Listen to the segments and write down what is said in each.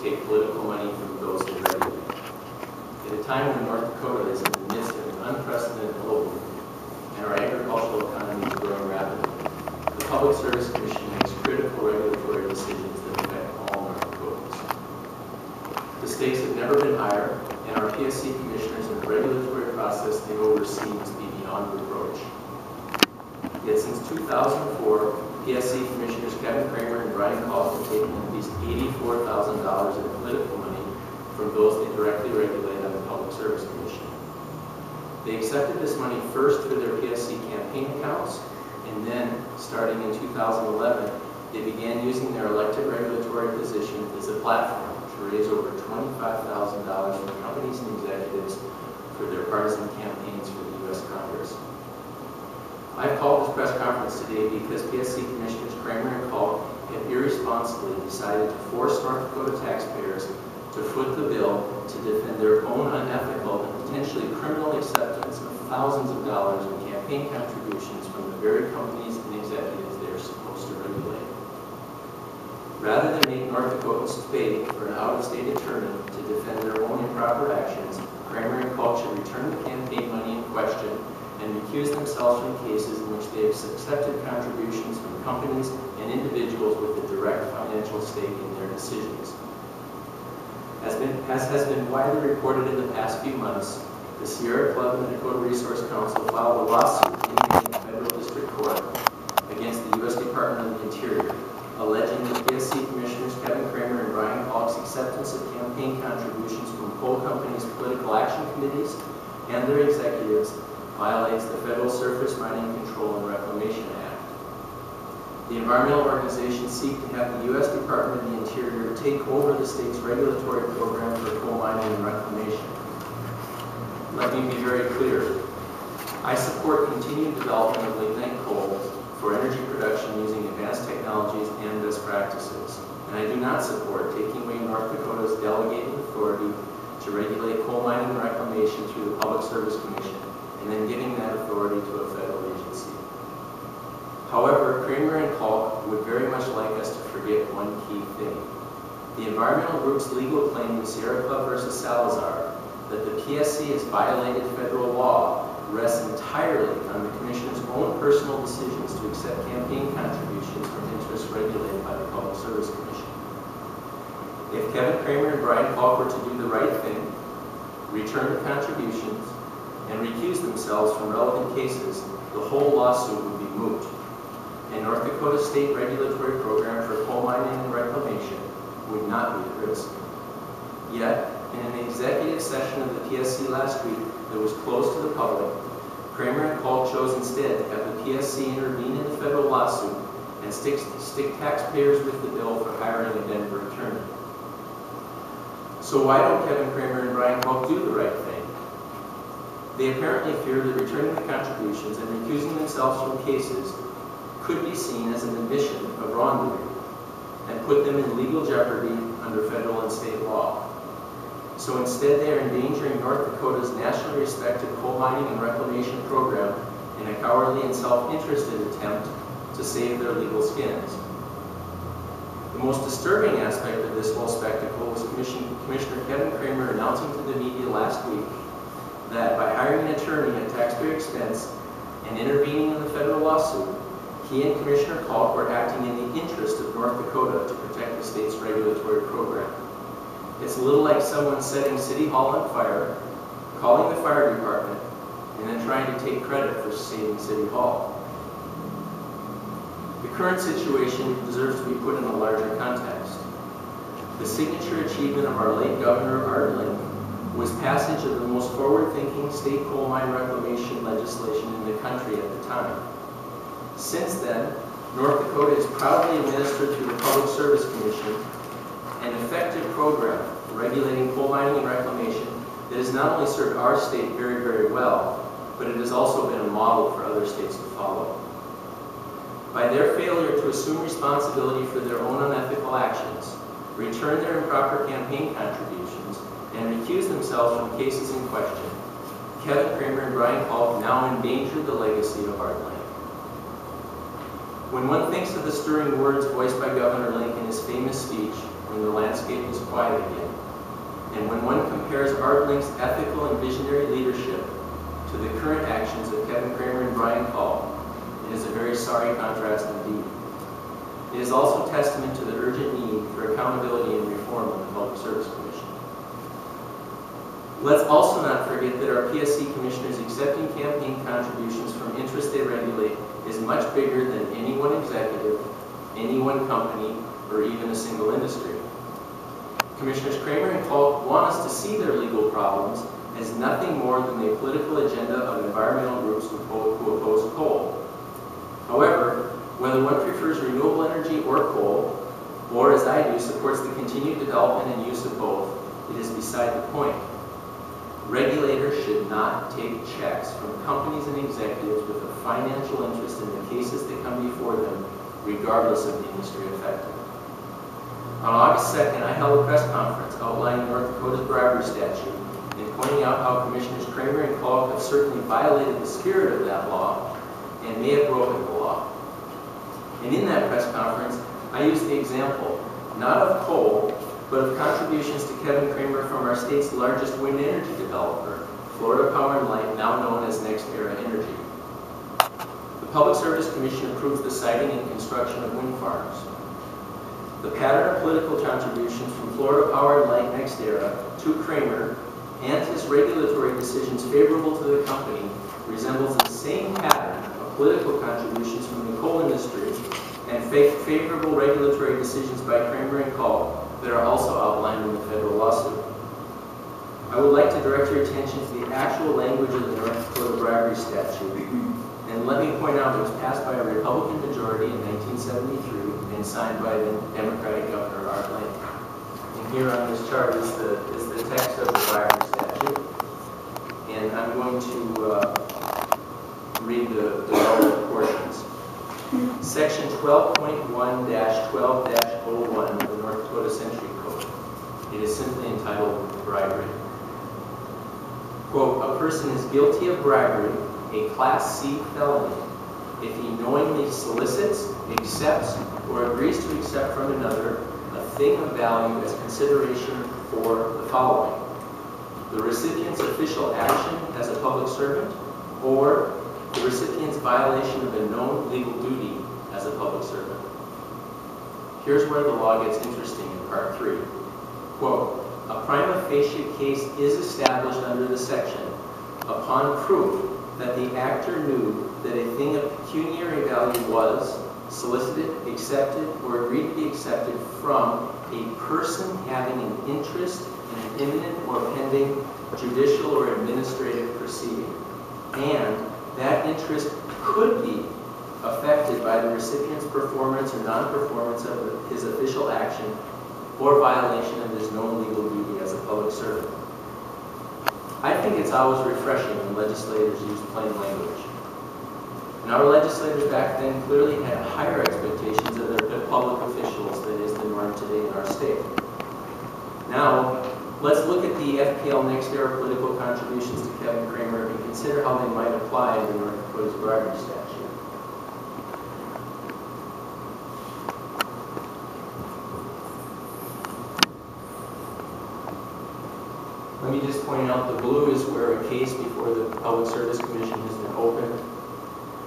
take political money from those they regulate. At a time when North Dakota is in the midst of an unprecedented oil boom and our agricultural economy is growing rapidly, the Public Service Commission makes critical regulatory decisions that affect all North Dakotans. The stakes have never been higher, and our PSC commissioners and the regulatory process they oversee must be beyond reproach. Yet since 2004, PSC commissioners Kevin Kramer and Brian Kalk have taken at least $84,000 in political money from those they directly regulate on the Public Service Commission. They accepted this money first for their PSC campaign accounts, and then, starting in 2011, they began using their elected regulatory position as a platform to raise over $25,000 from companies and executives for their partisan campaigns for the U.S. Congress. I've called this press conference today because PSC Commissioners Kramer and Kalk have irresponsibly decided to force North Dakota taxpayers to foot the bill to defend their own unethical and potentially criminal acceptance of thousands of dollars in campaign contributions from the very companies and executives they are supposed to regulate. Rather than make North Dakotans pay for an out-of-state attorney to defend their own improper actions, Kramer and Kalk should return the campaign money in question and recuse themselves from cases in which they have accepted contributions from companies and individuals with a direct financial stake in their decisions. As has been widely reported in the past few months, the Sierra Club and the Dakota Resource Council filed a lawsuit in the federal district court against the U.S. Department of the Interior, alleging that PSC Commissioners Kevin Kramer and Brian Kalk's acceptance of campaign contributions from coal companies' political action committees and their executives violates the Federal Surface Mining Control and Reclamation Act. The environmental organizations seek to have the U.S. Department of the Interior take over the state's regulatory program for coal mining and reclamation. Let me be very clear. I support continued development of lignite coal for energy production using advanced technologies and best practices. And I do not support taking away North Dakota's delegated authority to regulate coal mining and reclamation through the Public Service Commission, and then giving that authority to a federal agency. However, Kramer and Kalk would very much like us to forget one key thing. The environmental group's legal claim in Sierra Club versus Salazar that the PSC has violated federal law rests entirely on the Commissioner's own personal decisions to accept campaign contributions from interests regulated by the Public Service Commission. If Kevin Kramer and Brian Kalk were to do the right thing, return the contributions, and recuse themselves from relevant cases, the whole lawsuit would be moot, and North Dakota state regulatory program for coal mining and reclamation would not be at risk. Yet, in an executive session of the PSC last week that was closed to the public, Kramer and Kalk chose instead to have the PSC intervene in the federal lawsuit and stick taxpayers with the bill for hiring a Denver attorney. So why don't Kevin Kramer and Brian Kalk do the right thing? They apparently fear that returning the contributions and recusing themselves from cases could be seen as an admission of wrongdoing and put them in legal jeopardy under federal and state law. So instead, they are endangering North Dakota's nationally respected coal mining and reclamation program in a cowardly and self-interested attempt to save their legal skins. The most disturbing aspect of this whole spectacle was Commissioner Kevin Kramer announcing to the media last week that by hiring an attorney at taxpayer expense and intervening in the federal lawsuit, he and Commissioner Kalk were acting in the interest of North Dakota to protect the state's regulatory program. It's a little like someone setting City Hall on fire, calling the fire department, and then trying to take credit for saving City Hall. The current situation deserves to be put in a larger context. The signature achievement of our late Governor Art Link was passage of the most forward-thinking state coal mine reclamation legislation in the country at the time. Since then, North Dakota has proudly administered through the Public Service Commission an effective program regulating coal mining and reclamation that has not only served our state very, very well, but it has also been a model for other states to follow. By their failure to assume responsibility for their own unethical actions, return their improper campaign contributions, and recuse themselves from cases in question, Kevin Kramer and Brian Kalk now endanger the legacy of Art Link. When one thinks of the stirring words voiced by Governor Link in his famous speech, when the landscape was quiet again. And when one compares ArtLink's ethical and visionary leadership to the current actions of Kevin Kramer and Brian Call, it is a very sorry contrast indeed. It is also testament to the urgent need for accountability and reform of the Public Service Commission. Let's also not forget that our PSC commissioners accepting campaign contributions from interests they regulate is much bigger than any one executive, any one company, or even a single industry. Commissioners Kramer and Falk want us to see their legal problems as nothing more than the political agenda of environmental groups who oppose coal. However, whether one prefers renewable energy or coal, or as I do, supports the continued development and use of both, it is beside the point. Regulators should not take checks from companies and executives with a financial interest in the cases that come before them, regardless of the industry affected. On August 2nd, I held a press conference outlining North Dakota's bribery statute and pointing out how Commissioners Kramer and Falk have certainly violated the spirit of that law and may have broken the law. And in that press conference, I used the example, not of coal, but of contributions to Kevin Kramer from our state's largest wind energy developer, Florida Power and Light, now known as NextEra Energy. The Public Service Commission approves the siting and construction of wind farms. The pattern of political contributions from Florida Power and Light NextEra to Kramer and his regulatory decisions favorable to the company resembles the same pattern of political contributions from the coal industry and favorable regulatory decisions by Kramer and Call that are also outlined in the federal lawsuit. I would like to direct your attention to the actual language of the North Dakota bribery statute. And let me point out it was passed by a Republican majority in 1973 and signed by the Democratic Governor Art Link. And here on this chart is the text of the bribery statute. And I'm going to read the relevant portions. Section 12.1-12-01 of the North Dakota Century Code. It is simply entitled bribery. Quote, a person is guilty of bribery, a Class C felony, if he knowingly solicits, accepts, or agrees to accept from another a thing of value as consideration for the following: the recipient's official action as a public servant, or the recipient's violation of a known legal duty as a public servant. Here's where the law gets interesting in Part 3. Quote, a prima facie case is established under the section upon proof that the actor knew that a thing of pecuniary value was solicited, accepted, or agreed to be accepted from a person having an interest in an imminent or pending judicial or administrative proceeding, and that interest could be affected by the recipient's performance or non-performance of his official action or violation of his known legal duty as a public servant. I think it's always refreshing when legislators use plain language. And our legislators back then clearly had higher expectations of their public officials than is the norm today in our state. Now, let's look at the FPL NextEra political contributions to Kevin Kramer and consider how they might apply to North Dakota's bribery statute. Let me just point out the blue is where a case before the Public Service Commission has been opened.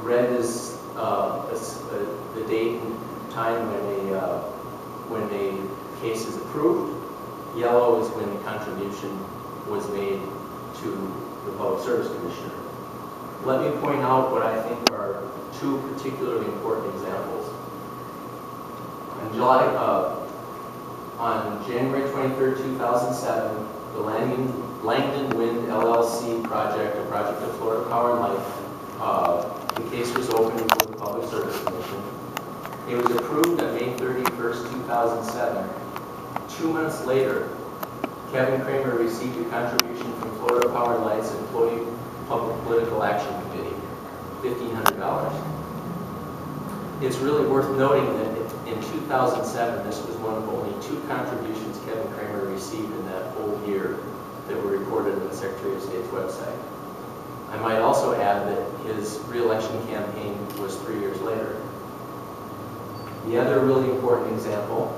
Red is the date and time when a case is approved. Yellow is when the contribution was made to the Public Service Commissioner. Let me point out what I think are two particularly important examples. On January 23rd, 2007, the Langdon Wind LLC project, a project of Florida Power and Light, the case was opened before the Public Service Commission. It was approved on May 31st, 2007. 2 months later, Kevin Kramer received a contribution from Florida Power and Light's Employee Public Political Action Committee, $1,500. It's really worth noting that in 2007, this was one of only 2 contributions Kevin Kramer received in that whole year that were recorded on the Secretary of State's website. I might also add that his re-election campaign was 3 years later. The other really important example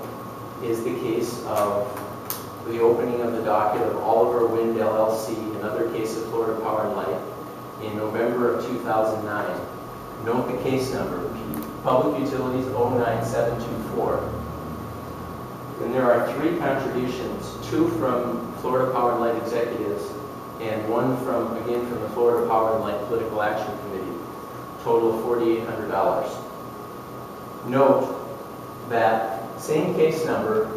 is the case of the opening of the docket of Oliver Wind LLC, another case of Florida Power and Light, in November of 2009. Note the case number, Public Utilities 09724. And there are 3 contributions, 2 from Florida Power and Light executives, and 1 from, again, from the Florida Power and Light Political Action Committee, total of $4,800. Note that same case number,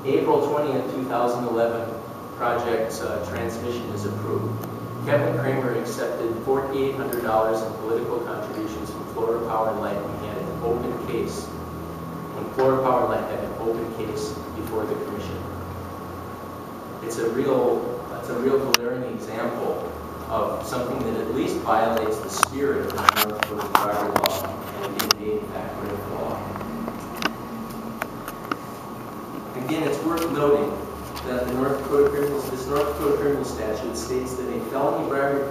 April 20th, 2011, project's transmission is approved. Kevin Kramer accepted $4,800 in political contributions from Florida Power and Light when he had an open case, when Florida Power and Light had an open case before the commission. It's a real glaring example of something that at least violates the spirit of the North Dakota Driver Law and the in fact law. Again, it's worth noting that the this North Dakota criminal statute states that a felony bribery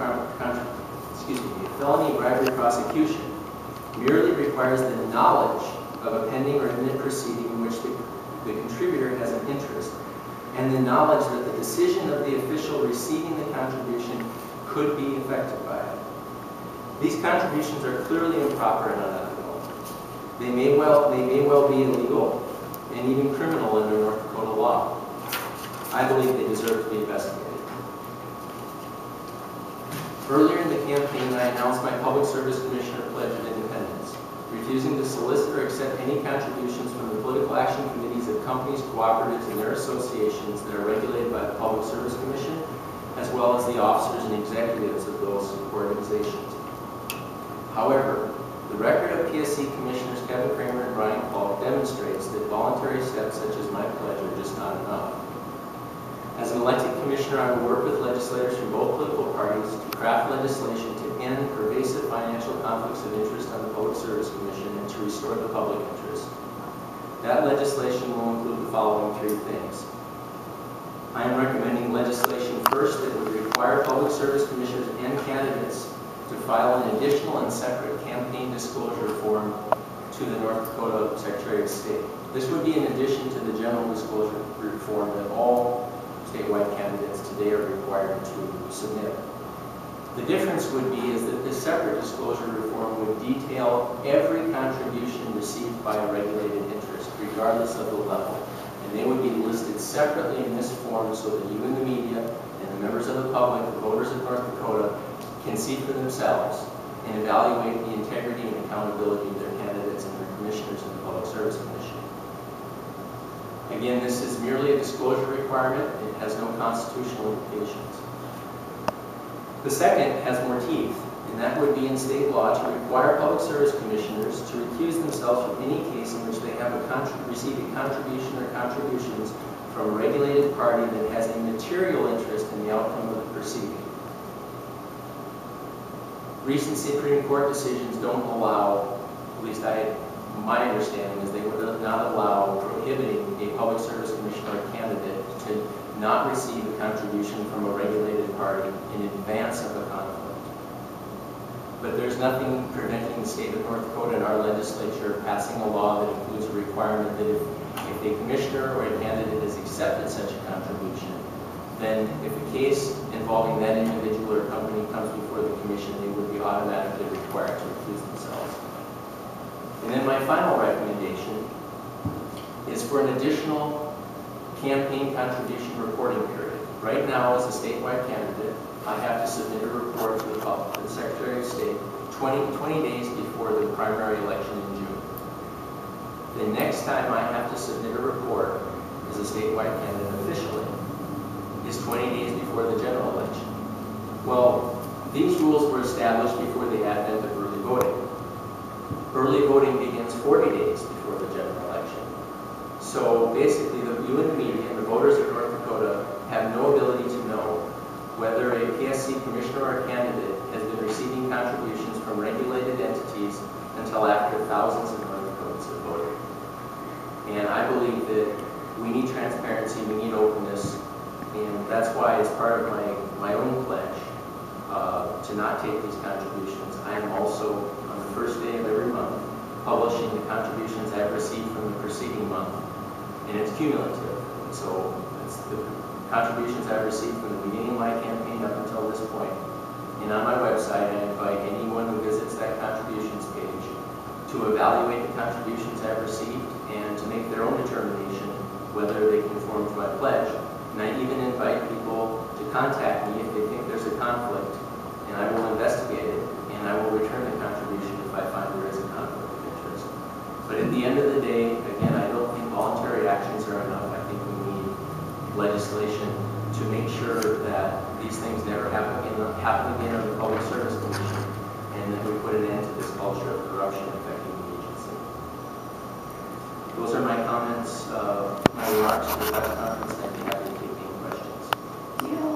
prosecution merely requires the knowledge of a pending or imminent proceeding in which the contributor has an interest, and the knowledge that the decision of the official receiving the contribution could be affected by it. These contributions are clearly improper and unethical. They may well be illegal and even criminal under North Dakota law. I believe they deserve to be investigated. Earlier in the campaign, I announced my Public Service Commissioner pledge of independence, refusing to solicit or accept any contributions from the political action committees of companies, cooperatives, and their associations that are regulated by the Public Service Commission, as well as the officers and executives of those organizations. However, the record of PSC Commissioners Kevin Kramer and Brian Falk demonstrates that voluntary steps such as my pledge are just not enough. As an elected commissioner, I will work with legislators from both political parties to craft legislation to end pervasive financial conflicts of interest on the Public Service Commission and to restore the public interest. That legislation will include the following 3 things. I am recommending legislation first that would require Public Service Commissioners and candidates to file an additional and separate campaign disclosure form to the North Dakota Secretary of State. This would be in addition to the general disclosure form that all statewide candidates today are required to submit. The difference would be is that this separate disclosure reform would detail every contribution received by a regulated interest, regardless of the level. And they would be listed separately in this form so that you in the media and the members of the public, the voters of North Dakota, can see for themselves and evaluate the integrity and accountability of their candidates and their commissioners in the Public Service Commission. Again, this is merely a disclosure requirement. It has no constitutional implications. The second has more teeth, and that would be in state law to require Public Service Commissioners to recuse themselves from any case in which they have received a contribution or contributions from a regulated party that has a material interest in the outcome of the proceeding. Recent Supreme Court decisions don't allow, at least my understanding is they would not allow prohibiting a Public Service Commissioner or candidate to not receive a contribution from a regulated party in advance of a conflict. But there's nothing preventing the state of North Dakota and our legislature passing a law that includes a requirement that if a commissioner or a candidate has accepted such a contribution, then if a case involving that individual or company comes before the commission, they would be automatically required to recuse themselves. And then my final recommendation is for an additional campaign contribution reporting period. Right now, as a statewide candidate, I have to submit a report to the Secretary of State 20 days before the primary election in June. The next time I have to submit a report as a statewide candidate officially is 20 days before the general election. Well, these rules were established before the advent of early voting. Early voting begins 40 days before the general election. So basically, you and the media and the voters of North Dakota have no ability to know whether a PSC commissioner or a candidate has been receiving contributions from regulated entities until after thousands of North Dakotans have voted. And I believe that we need transparency, we need openness, and that's why, as part of my own pledge to not take these contributions, I am also, on the first day of every month, publishing the contributions I've received from the preceding month and it's cumulative. So it's the contributions I've received from the beginning of my campaign up until this point. And on my website, I invite anyone who visits that contributions page to evaluate the contributions I've received and to make their own determination whether they conform to my pledge. And I even invite people to contact me if they think there's a conflict, and I will investigate it, and I will return the contribution if I find there is a conflict of interest. But at the end of the day, again, I don't think voluntary actions are enough. I think we need legislation to make sure that these things never happen again on the Public Service Commission, and that we put an end to this culture of corruption affecting the agency. Those are my comments, my remarks for the press conference. I'd be happy to take any questions. Do you know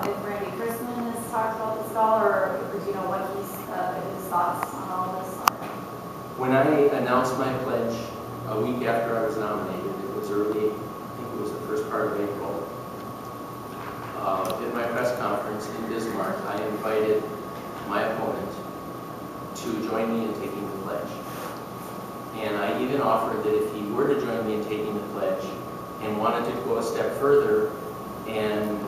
if Randy Chrisman has talked about this at all, or do you know what his thoughts on all this are? When I announced my pledge a week after I was nominated, it was early, I think it was the first part of April, at my press conference in Bismarck, I invited my opponent to join me in taking the pledge. And I even offered that if he were to join me in taking the pledge and wanted to go a step further and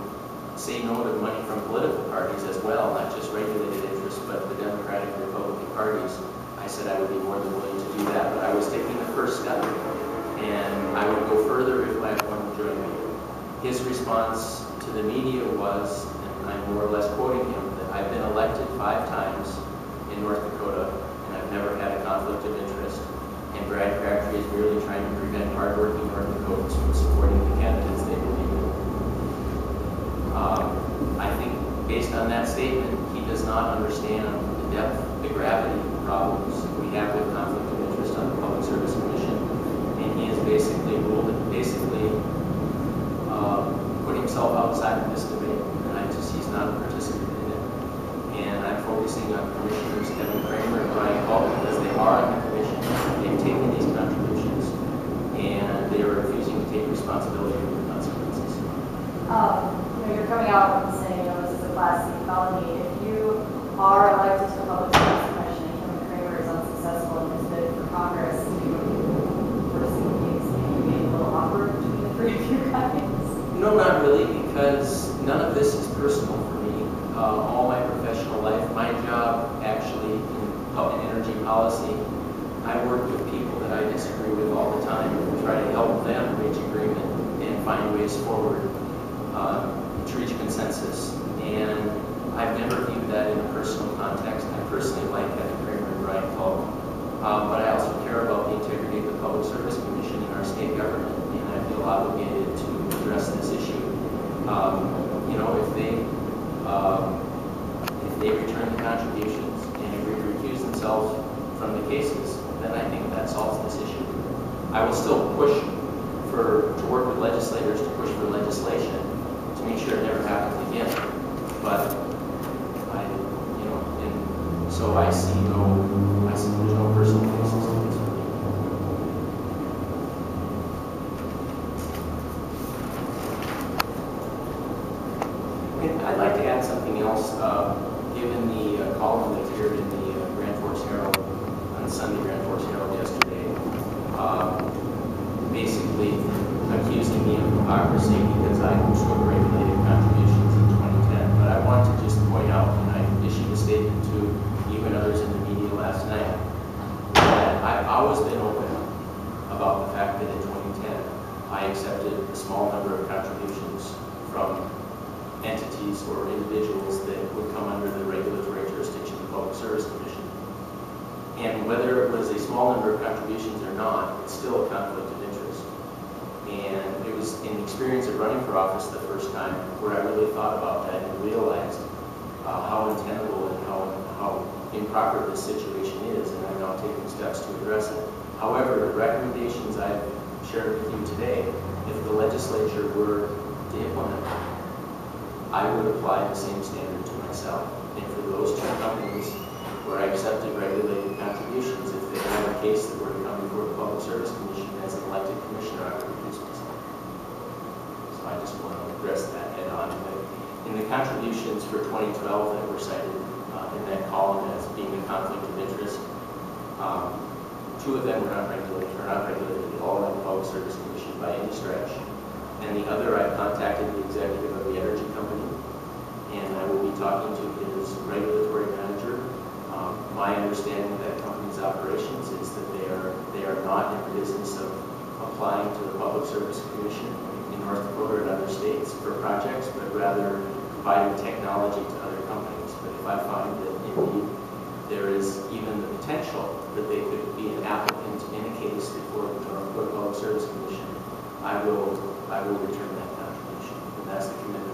say no to money from political parties as well, not just regulated interests, but the Democratic and Republican parties, I said I would be more than willing to do that. But I was taking the first step, and I would go further if my opponent joined me. His response to the media was, and I'm more or less quoting him, that I've been elected 5 times in North Dakota, and I've never had a conflict of interest. And Brad Crabtree is merely trying to prevent hardworking North Dakotans from supporting the candidates they believe in. I think based on that statement, he does not understand the depth, the gravity of the problems we have with conflict of interest on the Public Service Commission. And he has basically put himself outside of this debate, and he's not a participant in it. And I'm focusing on Commissioners Kevin Kramer and Brian Hall because they are on the commission. They've taken these contributions, and they are refusing to take responsibility for the consequences. You're coming out and saying, this is a Class C felony. If you are elected to the Public Service Commission and Kevin Kramer is unsuccessful in his bid for Congress, do you foresee things being a little awkward between the 3 of you guys? No, not really, because none of this is personal for me. All my professional life, my job actually in energy policy, I work with people that I disagree with all the time and try to help them reach agreement and find ways forward to reach consensus. And I've never viewed that in a personal context. I personally like Kevin Kramer and Brian Falk, but I also care about the integrity of the Public Service Commission in our state government, and I feel obligated to address this issue. If they return the contributions and agree to recuse themselves from the cases, then I think that solves this issue. I will still push to work with legislators to push for legislation to make sure it never happens again. But so I see there's no personal basis to this for me. I'd like to add something else, given the column that appeared in the Grand Forks Herald, on the Sunday Grand Forks Herald yesterday, basically accusing me of hypocrisy because I took regulated contributions in 2010. But I want to just point out, and I issued a statement to you and others in the media last night, that I've always been open about the fact that in 2010 I accepted a small number of contributions from entities or individuals that would come under the regulatory jurisdiction of the Public Service Commission. And whether it was a small number of contributions or not, it's still a conflict of interest. And it was an experience of running for office the first time where I really thought about that and realized how untenable and how improper this situation is, and I'm now taking steps to address it. However, the recommendations I've shared with you today, if the legislature were to implement them, I would apply the same standard to myself. And for those 2 companies where I accepted regulated contributions, if they have a case that were to come before the Public Service Commission as an elected commissioner, I would recuse myself. So I just want to address that head on. But in the contributions for 2012 that were cited in that column as being a conflict of interest, 2 of them were not regulated at all in the Public Service Commission. Commission by any stretch. And the other, I contacted the executive of the energy company, and I will be talking to his regulatory manager. My understanding of that company's operations is that they are not in the business of applying to the Public Service Commission in North Dakota and other states for projects, but rather providing technology to other companies. But if I find that indeed there is even the potential that they could be an applicant in a case before the North Dakota Public Service Commission, I will return that contribution. And that's the commitment